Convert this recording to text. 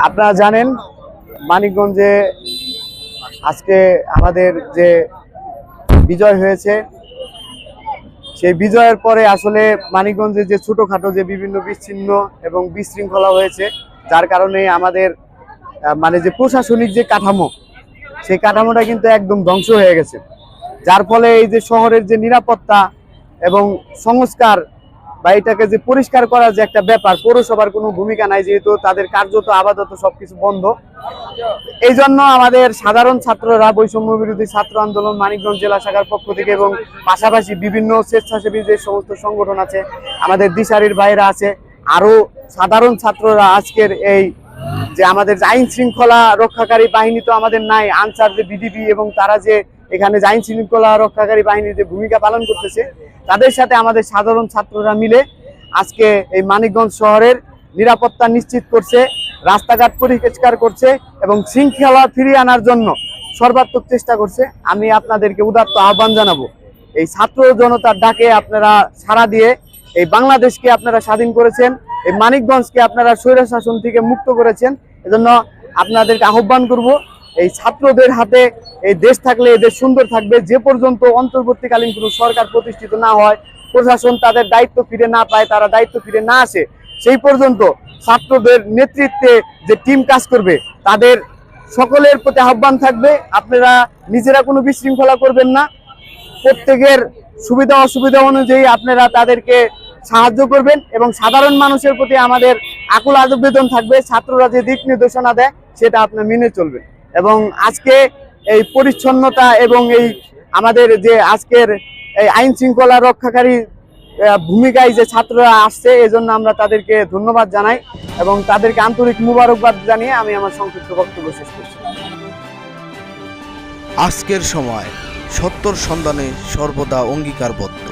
আপনারা জানেন মানিকগঞ্জে আজকে আমাদের যে বিজয় হয়েছে, সেই বিজয়ের পরে আসলে মানিকগঞ্জে যে ছোটখাটো যে বিভিন্ন বিচ্ছিন্ন এবং বিশৃঙ্খলা হয়েছে, যার কারণে আমাদের মানে যে প্রশাসনিক যে কাঠামো, সেই কাঠামোটা কিন্তু একদম ধ্বংস হয়ে গেছে। যার ফলে এই যে শহরের যে নিরাপত্তা এবং সংস্কার বা এটাকে যে পরিষ্কার করার যে একটা ব্যাপার, পৌরসভার কোনো ভূমিকা নাই, যেহেতু তাদের কার্যত আপাতত সবকিছু বন্ধ। এই জন্য আমাদের সাধারণ ছাত্ররা বৈষম্য বিরোধী ছাত্র আন্দোলন মানিকগঞ্জ জেলা শাখার পক্ষ থেকে এবং পাশাপাশি বিভিন্ন স্বেচ্ছাসেবী যে সমস্ত সংগঠন আছে, আমাদের দিশারির বাইরে আছে, আরো সাধারণ ছাত্ররা আজকের এই যে আমাদের আইন শৃঙ্খলা রক্ষাকারী বাহিনী তো আমাদের নাই, আনসার যে বিডিপি এবং তারা যে এখানে আইন শৃঙ্খলা রক্ষাকারী বাহিনীর যে ভূমিকা পালন করতেছে, তাদের সাথে আমাদের সাধারণ ছাত্ররা মিলে আজকে এই মানিকগঞ্জ শহরের নিরাপত্তা নিশ্চিত করছে, রাস্তাঘাট পরিষ্কার করছে এবং শৃঙ্খলা ফিরিয়ে আনার জন্য সর্বাত্মক চেষ্টা করছে। আমি আপনাদেরকে উদাত্ত আহ্বান জানাবো, এই ছাত্র জনতার ডাকে আপনারা সাড়া দিয়ে এই বাংলাদেশকে আপনারা স্বাধীন করেছেন, এই মানিকগঞ্জকে আপনারা স্বৈরশাসন থেকে মুক্ত করেছেন। এজন্য আপনাদেরকে আহ্বান করব, এই ছাত্রদের হাতে এই দেশ থাকলে এই দেশ সুন্দর থাকবে। যে পর্যন্ত অন্তর্বর্তীকালীন কোনো সরকার প্রতিষ্ঠিত না হয়, প্রশাসন তাদের দায়িত্ব ফিরে না পায়, তারা দায়িত্ব ফিরে না আসে, সেই পর্যন্ত ছাত্রদের নেতৃত্বে যে টিম কাজ করবে, তাদের সকলের প্রতি আহ্বান থাকবে, আপনারা নিজেরা কোনো বিশৃঙ্খলা করবেন না, প্রত্যেকের সুবিধা অসুবিধা অনুযায়ী আপনারা তাদেরকে সাহায্য করবেন এবং সাধারণ মানুষের প্রতি আমাদের আকুল আবেদন থাকবে, ছাত্ররা যে দিক নির্দেশনা দেয় সেটা আপনার মেনে চলবেন। এবং আজকে এই পরিচ্ছন্নতা এবং এই আমাদের যে আজকের এই আইন শৃঙ্খলা রক্ষাকারী ভূমিকায় যে ছাত্ররা আসছে, এজন্য আমরা তাদেরকে ধন্যবাদ জানাই এবং তাদেরকে আন্তরিক মুবারকবাদ জানিয়ে আমি আমার সংক্ষিপ্ত বক্তব্য শেষ করছি। আজকের সময় সত্যর সন্ধানে সর্বদা অঙ্গীকারবদ্ধ।